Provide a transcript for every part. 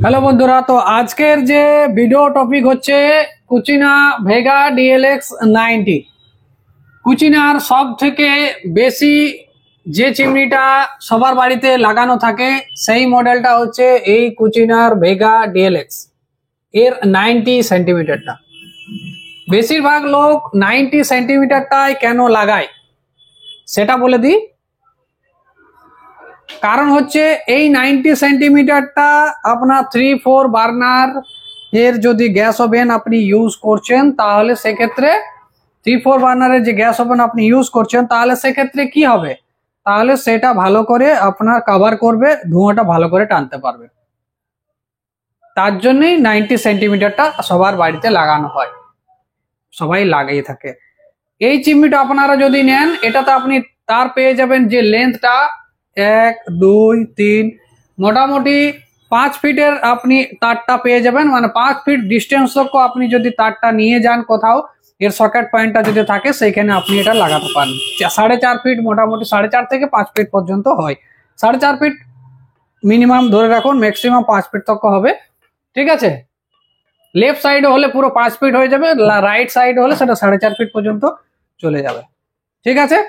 Hello বন্ধুরা, তো আজকের যে ভিডিও টপিক হচ্ছে কুচিনা ভেগা ডিএলএক্স 90। কুচিনার সব থেকে বেশি যে চিমনিটা সবার বাড়িতে লাগানো থাকে সেই মডেলটা হচ্ছে এই কুচিনার ভেগা ডিএলএক্স এর 90 সেন্টিমিটারটা। বেশিরভাগ লোক 90 সেন্টিমিটারটাই কেন লাগায় সেটা বলে দিই। কারণ হচ্ছে এই 90 সেন্টিমিটারটা আপনার 3-4 বার্নার এর যদি গ্যাস ওভেন আপনি ইউজ করছেন তাহলে সেক্ষেত্রে 3-4 বার্নারের যে গ্যাস ওভেন আপনি ইউজ করছেন তাহলে সেক্ষেত্রে কি হবে, তাহলে সেটা ভালো করে আপনার কভার করবে, ধোঁয়াটা ভালো করে টানতে পারবে। তার জন্যই 90 সেন্টিমিটারটা সবার বাড়িতে লাগানো হয়, সবাই লাগিয়ে থাকে। এই চিমনিটা আপনারা যদি নেন এটাতে আপনি তার পেয়ে যাবেন যে লেন্থটা 1, 2, 3 মোটামুটি 5 ফিটের আপনি তারটা পেয়ে যাবেন। মানে 5 ফিট ডিস্টেন্স তক আপনি যদি তারটা নিয়ে যান কোথাও, এর সকেট পয়েন্টটা যদি থাকে সেইখানে আপনি এটা লাগাতে পারেন। 4.5 ফিট, মোটামুটি 4.5 থেকে 5 ফিট পর্যন্ত হয়। 4.5 ফিট মিনিমাম ধরে রাখুন, ম্যাক্সিমাম 5 ফিট তক হবে। ঠিক আছে, লেফট সাইড হলে পুরো 5 ফিট হয়ে যাবে, রাইট সাইড হলে সেটা 4.5 ফিট পর্যন্ত চলে যাবে। ঠিক আছে,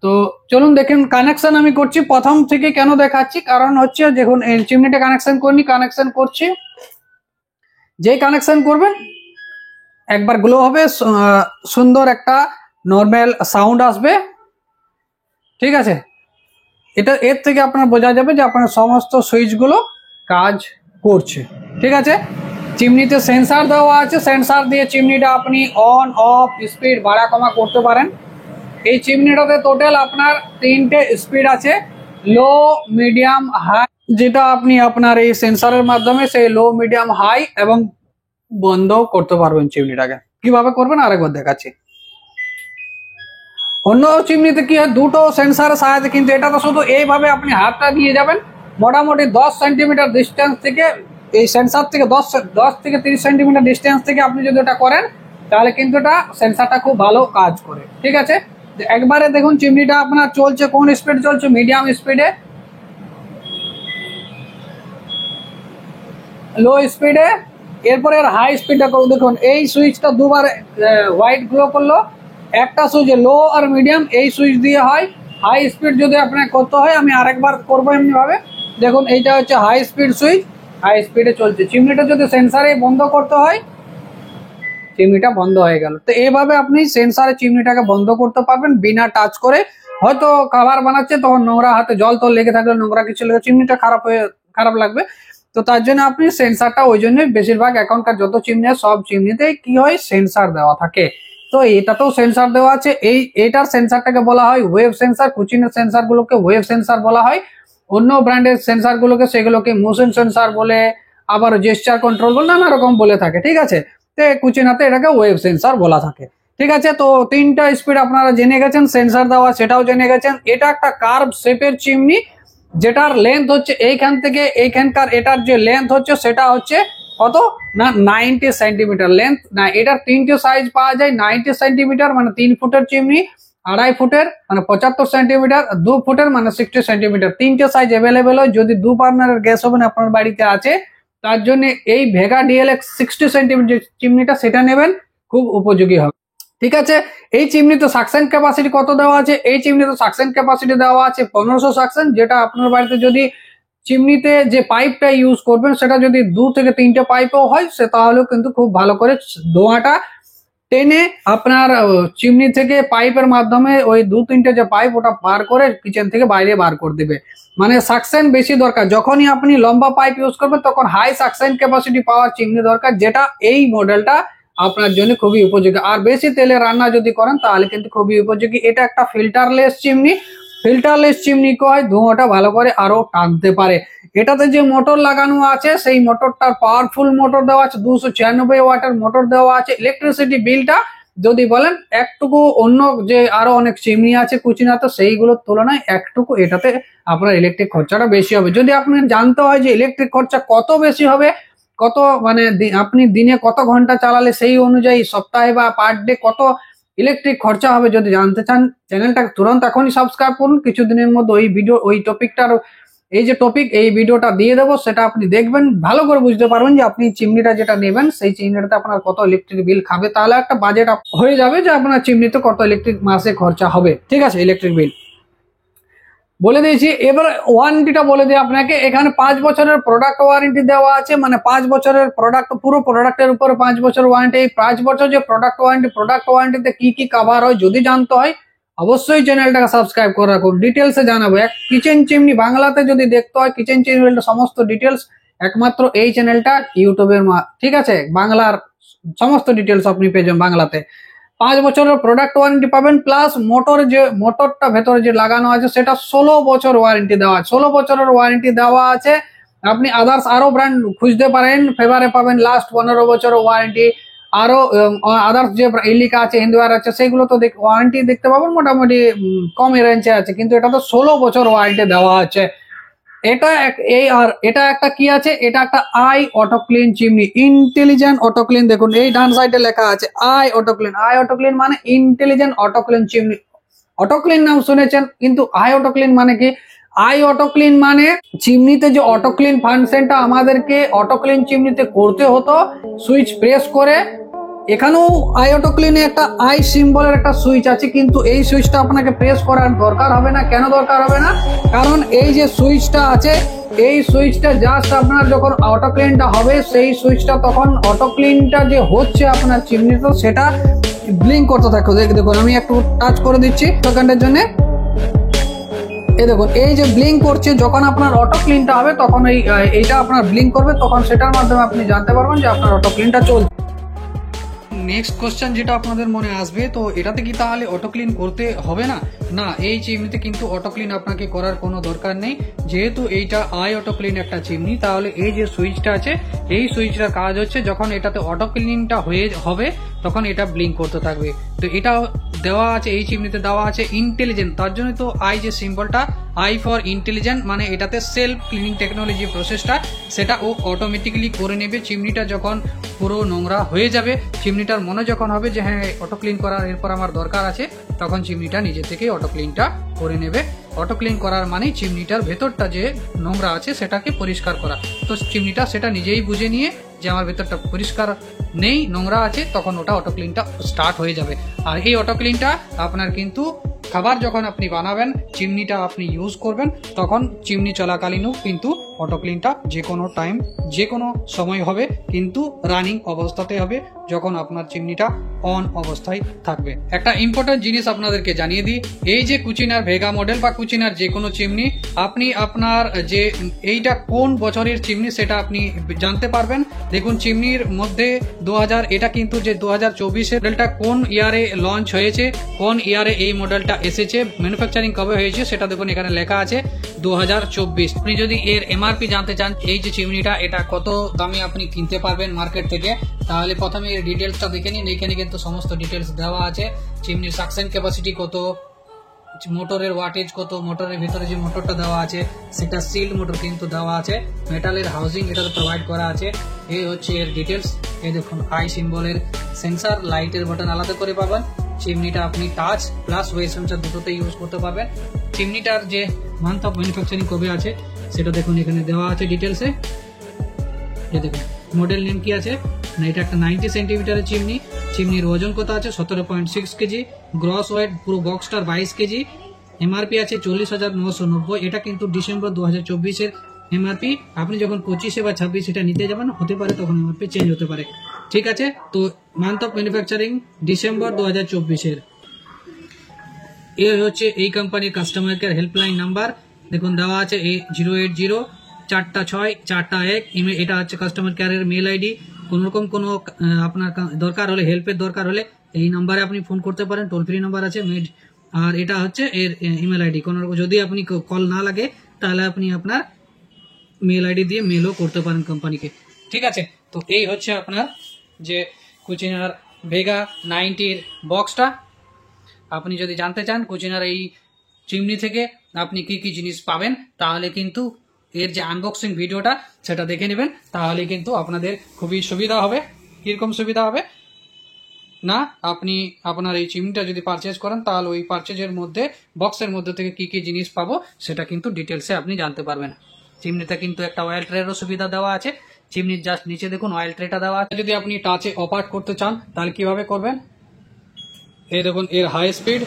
তো চলুন দেখেন কানেকশন আমি করছি প্রথম থেকে। কেন দেখাচ্ছি, কারণ হচ্ছে দেখুন এই চিমনিটা কানেকশন করছি, যেই কানেকশন করবেন একবার গ্লো হবে, সুন্দর একটা নর্মাল সাউন্ড আসবে। ঠিক আছে, এটা এর থেকে আপনার বোঝা যাবে যে আপনার সমস্ত সুইচগুলো কাজ করছে। ঠিক আছে, চিমনিতে সেন্সার দেওয়া আছে, সেন্সার দিয়ে চিমনিটা আপনি অন অফ স্পিড বাড়া কমা করতে পারেন। এই চিমনিটাতে টোটাল আপনার 3টে স্পিড আছে, লো, মিডিয়াম, হাই, যেটা আপনি আপনার এই সেন্সারের মাধ্যমে সেই লো, মিডিয়াম, হাই এবং বন্ধ করতে পারবেন। চিমনিটাকে কিভাবে করবেন আরেকবার দেখাচ্ছি। অন্য চিমনিতে কি হয়, দুটো সেন্সারের সাহায্যে, কিন্তু এটা তো শুধু এইভাবে আপনি হাতটা দিয়ে যাবেন মোটামুটি 10 সেন্টিমিটার ডিস্টেন্স থেকে, এই সেন্সার থেকে 10 থেকে 30 সেন্টিমিটার ডিস্টেন্স থেকে আপনি যদি এটা করেন তাহলে কিন্তু এটা সেন্সারটা খুব ভালো কাজ করে। ঠিক আছে, একবারে দেখুন চিমনিটা আপনার চলছে, কোন স্পিড চলছে, মিডিয়াম স্পিডে, লো স্পিডে, এরপরে হাই স্পিডটা দেখুন। এই সুইচটা দুবার হোয়াইট গ্লো করলো, একটা সুইচ লো আর মিডিয়াম এই সুইচ দিয়ে হয়। হাই স্পিড যদি আপনার করতে হয়, আমি আরেকবার করবো এমনি ভাবে। দেখুন এইটা হচ্ছে হাই স্পিড সুইচ, হাই স্পিডে চলছে। চিমনিটা যদি সেন্সারে বন্ধ করতে হয়, চিমনিটা বন্ধ হয়ে গেল। তো এইভাবে আপনি সেন্সারে চিমনিটাকে বন্ধ করতে পারবেন বিনা টাচ করে। হয়তো খাবার বানাচ্ছে তখন নোংরা হাতে জল তো লেগে থাকলে, নোংরা কিছু লেগে চিমনিটা খারাপ লাগবে। তো তার জন্য আপনি সেন্সারটা, ওই জন্যই বেশিরভাগ এখনকার যত চিমনি সব চিমনিতে কি হয়, সেন্সার দেওয়া থাকে। তো এটাতেও সেন্সার দেওয়া আছে। এটার সেন্সারটাকে বলা হয় ওয়েভ সেন্সার। কুচিনের সেন্সার গুলোকে ওয়েভ সেন্সার বলা হয়, অন্য ব্র্যান্ডের সেন্সার গুলোকে সেগুলোকে মোশন সেন্সার বলে, আবার জেস্চার কন্ট্রোল বলে, নানা রকম বলে থাকে। ঠিক আছে, কুচিনাতে এটাকে ওয়েভ সেন্সার বলা থাকে। ঠিক আছে, তো 3টা স্পিড আপনারা জেনে গেছেন, সেন্সার দেওয়া সেটাও জেনে গেছেন। এটা একটা কার্ভ শেপের চিমনি, যেটার লেন্থ হচ্ছে এইখান থেকে এইখানকার, এটার যে লেন্থ হচ্ছে সেটা হচ্ছে কত না 90 সেন্টিমিটার লেন্থ। না, এটার 3টে সাইজ পাওয়া যায়। 90 সেন্টিমিটার মানে 3 ফুটের চিমনি, 2.5 ফুটের মানে 75 সেন্টিমিটার, 2 ফুটের মানে 60 সেন্টিমিটার। 3টে সাইজ অ্যাভেলেবেল হয়। যদি 2 বার্নারের গ্যাস ওভেন আপনার বাড়িতে আছে তার জন্য এই ভেগা ডিএলএক্স 60 সেন্টিমিটার চিমনিটা সেটা নেবেন, খুব উপযোগী হবে। ঠিক আছে, এই চিমনিতে সাকশন ক্যাপাসিটি কত দেওয়া আছে? এই চিমনিতে সাকশন ক্যাপাসিটি দেওয়া আছে 1500 সাকশন। যেটা আপনার বাড়িতে যদি চিমনিতে যে পাইপটা ইউজ করবেন সেটা যদি 2 থেকে 3টে পাইপও হয় সে তাহলেও কিন্তু খুব ভালো করে ধোঁয়াটা টেনে আপনার চিমনি থেকে পাইপের মাধ্যমে ওই 2-3টে যে পাইপ ওটা বার করে কিচেন থেকে বাইরে বার করে দেবে। মানে সাকশন বেশি দরকার। যখনই আপনি লম্বা পাইপ ইউজ করবেন তখন হাই সাকশন ক্যাপাসিটি পাওয়ার চিমনি দরকার, যেটা এই মডেলটা আপনার জন্য খুবই উপযোগী। আর বেশি তেলে রান্না যদি করেন তাহলে কিন্তু খুবই উপযোগী। এটা একটা ফিল্টারলেস চিমনি। ফিল্টারলেস চিমনি হয় ধোঁয়াটা ভালো করে আরো টানতে পারে। এটাতে যে মোটর লাগানো আছে সেই মোটরটার পাওয়ারফুল মোটর দেওয়া আছে, 296 ওয়াটের মোটর দেওয়া আছে। ইলেকট্রিসিটি বিলটা যদি বলেন একটুকু অন্য যে আরো অনেক চিমনি আছে কুচিনাতে সেইগুলোর তুলনায় একটুকু এটাতে আপনার ইলেকট্রিক খরচাটা বেশি হবে। যদি আপনি জানতে হয় যে ইলেকট্রিক খরচা কত বেশি হবে, কত মানে আপনি দিনে কত ঘন্টা চালালে সেই অনুযায়ী সপ্তাহে বা পার ডে কত ইলেকট্রিক খরচা হবে, যদি জানতে চান চ্যানেলটাকে তুরন্ত এখনই সাবস্ক্রাইব করুন। কিছুদিনের মধ্যে ওই ভিডিও ওই টপিকটার এই যে টপিক এই ভিডিওটা দিয়ে দেবো, সেটা আপনি দেখবেন, ভালো করে বুঝতে পারবেন যে আপনি চিমনিটা যেটা নেবেন সেই চিমনিটাতে আপনার কত ইলেকট্রিক বিল খাবে, তাহলে একটা বাজেট হয়ে যাবে যে আপনার চিমনিতে কত ইলেকট্রিক মাসে খরচা হবে। ঠিক আছে, ইলেকট্রিক বিল বলে দিয়েছি। এবার ওয়ারেন্টিটা বলে দিই আপনাকে। এখানে 5 বছরের প্রোডাক্ট ওয়ারেন্টি দেওয়া আছে, মানে 5 বছরের প্রোডাক্ট, পুরো প্রোডাক্টের উপরে 5 বছর ওয়ারেন্টি। এই 5 বছর যে প্রোডাক্ট ওয়ারেন্টিতে কি কি কভার হয় যদি জানতে হয় অবশ্যই চ্যানেলটাকে সাবস্ক্রাইব করে রাখুন, ডিটেলসে জানাবো। এক কিচেন চিমনি বাংলাতে যদি দেখতে হয়, কিচেন চিমনির সমস্ত ডিটেলস একমাত্র এই চ্যানেলটা ইউটিউবের, ঠিক আছে, বাংলার সমস্ত ডিটেলস আপনি পেয়ে যাবেন বাংলাতে। 5 বছরের প্রোডাক্ট ওয়ারেন্টি পাবেন, প্লাস মোটরটা ভেতরে যে লাগানো আছে সেটা 16 বছর ওয়ারেন্টি দেওয়া আছে। 16 বছরের ওয়ারেন্টি দেওয়া আছে। আপনি আদার্স আরো ব্র্যান্ড খুঁজতে পারেন, ফেভারে পাবেন লাস্ট 15 বছরের ওয়ারেন্টি। আরো আদার্স যে ইলিকা আছে, হিন্দুয়ার আছে, সেগুলো তো ওয়ারেন্টি দেখতে পাবেন মোটামুটি কম রেঞ্জে আছে, কিন্তু এটা তো 16 বছর ওয়ারেন্টি দেওয়া আছে। এটা একটা কি আছে, এটা একটা I auto clean chimney, intelligent auto clean. দেখুন এই ডান সাইডে লেখা আছে I auto clean. I auto clean মানে intelligent auto clean chimney. Auto clean নাম শুনেছেন, কিন্তু আই অটো ক্লিন মানে কি? আই অটো ক্লিন মানে চিমনিতে যে অটো ক্লিন ফাংশনটা আমাদেরকে অটো ক্লিন চিমনিতে করতে হতো সুইচ প্রেস করে, এখানেও আই অটো ক্লিনে একটা আই সিম্বলের একটা সুইচ আছে, কিন্তু এই সুইচটা আপনাকে প্রেস করার দরকার হবে না। কেন দরকার হবে না? কারণ এই যে সুইচটা আছে, এই সুইচটা জাস্ট আপনার যখন অটো ক্লিনটা হবে, সেই সুইচটা তখন অটো ক্লিনটা যে হচ্ছে আপনার চিমনিতে সেটা ব্লিঙ্ক করতে থাকবে। দেখুন আমি একটু টাচ করে দিচ্ছি সেকেন্ডের জন্য। এই দেখুন এই যে ব্লিঙ্ক করছে, যখন আপনার অটো ক্লিনটা হবে তখন এইটা আপনার ব্লিঙ্ক করবে, তখন সেটার মাধ্যমে আপনি জানতে পারবেন যে আপনার অটো ক্লিনটা চলছে। নেক্সট কোশ্চেন যেটা আপনাদের মনে আসবে, তো এটাতে কি তাহলে অটো ক্লিন করতে হবে না? না, এই চিমনিতে কিন্তু অটো ক্লিন আপনাকে করার কোনো দরকার নেই। যেহেতু এইটা আই অটো ক্লিন একটা চিমনি, তাহলে এই যে সুইচটা আছে, এই সুইচটার কাজ হচ্ছে যখন এটাতে অটো ক্লিনটা হবে তখন এটা ব্লিঙ্ক করতে থাকবে। তো এটা দেওয়া আছে, এই চিমনিতে দেওয়া আছে ইন্টেলিজেন্ট, তার জন্য তো আই যে সিম্বলটা, আই ফর ইন্টেলিজেন্ট, মানে এটাতে সেলফ ক্লিনিং টেকনোলজি প্রসেসটা সেটা ও অটোমেটিক্যালি করে নেবে। চিমনিটা যখন পুরো নোংরা হয়ে যাবে, চিমনিটার মনে যখন হবে যে হ্যাঁ অটো ক্লিন করার এরপর আমার দরকার আছে, তখন চিমনিটা নিজে থেকে অটো ক্লিনটা করে নেবে। অটো ক্লিন করার মানে চিমনিটার ভেতরটা যে নোংরা আছে সেটাকে পরিষ্কার করা। তো চিমনিটা সেটা নিজেই বুঝে নিয়ে যে আমার ভেতরটা পরিষ্কার নেই, নোংরা আছে, তখন ওটা অটো ক্লিনটা স্টার্ট হয়ে যাবে। আর এই অটো ক্লিনটা আপনার কিন্তু খাবার যখন আপনি বানাবেন, চিমনিটা আপনি ইউজ করবেন, তখন চিমনি চলাকালীনও কিন্তু অটো ক্লিনটা যে কোনো টাইম যে কোনো সময় হবে, কিন্তু রানিং অবস্থাতে হবে যখন আপনার চিমনিটা অন অবস্থায় থাকবে। একটা ইম্পর্টেন্ট জিনিস আপনাদেরকে জানিয়ে দিই, এই যে কুচিনার ভেগা মডেল বা কুচিনার যে কোনো চিমনি, আপনি আপনার যে এইটা কোন বছরের চিমনি সেটা আপনি জানতে পারবেন। দেখুন চিমনির মধ্যে 2000, এটা কিন্তু যে 2024 মডেলটা কোন ইয়ারে লঞ্চ হয়েছে, কোন ইয়ারে এই মডেলটা এসেছে, ম্যানুফ্যাকচারিং কবে হয়েছে সেটা দেখুন এখানে লেখা আছে 2024। আপনি যদি এর এমআরপি জানতে চান, এই যে চিমনিটা এটা কত দামে আপনি কিনতে পারবেন মার্কেট থেকে, তাহলে প্রথমে এর ডিটেলসটা দেখে নিন। এখানে কিন্তু সমস্ত ডিটেলস দেওয়া আছে, চিমনির সাকশন ক্যাপাসিটি কত, মোটরের ওয়াটেজ কত, মোটরের ভিতরে যে মোটরটা দেওয়া আছে সেটা সিল্ড মোটর কিন্তু দেওয়া আছে, মেটালের হাউজিং এটাতে প্রোভাইড করা আছে। এই হচ্ছে এর ডিটেলস। এই দেখুন আই সিম্বলের সেন্সার, লাইটের বাটন আলাদা করে পাবেন। চিমনিটা আপনি টাচ প্লাস ওয়েভ সেন্সার দুটোতে ইউজ করতে পারবেন। চিমনিটার যে মান্থ অফ ম্যানুফ্যাকচারিং কবে আছে সেটা দেখুন এখানে দেওয়া আছে ডিটেলসে। এই দেখুন মডেল নেম কি আছে না, এটা একটা 90 সেন্টিমিটারের চিমনি। চিমনির ওজন কত আছে 17.6 কেজি, গ্রস ওয়েট পুরো বক্সটার 22 কেজি, এমআরপি আছে 40,990। এটা কিন্তু ডিসেম্বর 2024-এর এমআরপি। আপনি যখন 25 বা 26 এটা নিতে যাবেন, হতে পারে তখন এমআরপি চেঞ্জ হতে পারে। ঠিক আছে, তো মান্থ অফ ম্যানুফ্যাকচারিং ডিসেম্বর 2024-এর। এই হচ্ছে এই কোম্পানির কাস্টমার কেয়ার হেল্পলাইন নাম্বার, দেখুন দেওয়া আছে 080-4-6-4-1। এটা হচ্ছে কাস্টমার কেয়ারের মেল আইডি। কোনোরকম কোনো আপনার দরকার হলে, হেল্পের দরকার হলে এই নাম্বারে আপনি ফোন করতে পারেন, টোল ফ্রি নাম্বার আছে। আর এটা হচ্ছে এর ইমেল আইডি। কোনো যদি আপনি কল না লাগে তাহলে আপনি আপনার মেল আইডি দিয়ে মেলও করতে পারেন কোম্পানিকে। ঠিক আছে, তো এই হচ্ছে আপনার যে কুচিনার ভেগা 90-র বক্সটা। আপনি যদি জানতে চান কুচিনার এই চিমনি থেকে আপনি কি কি জিনিস পাবেন, তাহলে কিন্তু এর যে আনবক্সিং ভিডিওটা সেটা দেখে নেবেন, তাহলে কিন্তু আপনাদের খুবই সুবিধা হবে। কিরকম সুবিধা হবে? না আপনি আপনার এই চিমনিটা যদি পারচেজ করেন তাহলে ওই পারচেজের মধ্যে বক্সের মধ্যে থেকে কি কি জিনিস পাবো সেটা কিন্তু ডিটেলসে আপনি জানতে পারবেন। চিমনিতে কিন্তু একটা অয়েল ট্রেরও সুবিধা দেওয়া আছে, চিমনির জাস্ট নিচে দেখুন অয়েল ট্রেটা দেওয়া আছে। যদি আপনি টাচে অপারেট করতে চান তাহলে কিভাবে করবেন, এই দেখুন এর হাই স্পিড,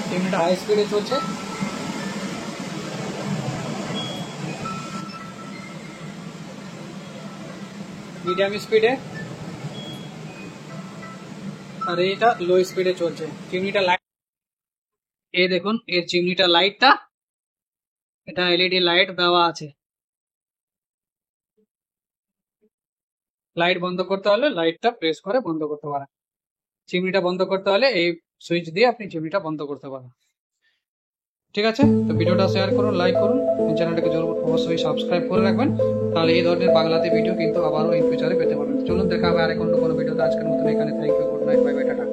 চিমনিটা হাই স্পিডে চলছে, মিডিয়াম স্পিডে, আর এইটা লো স্পিডে চলছে। চিমনিটা লাইট, এই দেখুন এর চিমনিটা লাইটটা, এটা এলইডি লাইট দেওয়া আছে। লাইট বন্ধ করতে হলে লাইটটা প্রেস করে বন্ধ করতে পারেন, চিমনিটা বন্ধ করতে হলে এই সুইচ দিয়ে আপনি চিমনিটা বন্ধ করতে পারেন। ঠিক আছে, তো ভিডিওটা শেয়ার করুন, লাইক করুন, চ্যানেলটাকে অবশ্যই সাবস্ক্রাইব করে রাখবেন, তাহলে এই ধরনের বাংলাতে ভিডিও কিন্তু আবারও ইন ফিউচারে পেতে পারবেন। চলুন দেখা হবে আরেক অন্য কোনো ভিডিওতে। আজকের মতন এখানে, thank you, good night, bye bye, tata.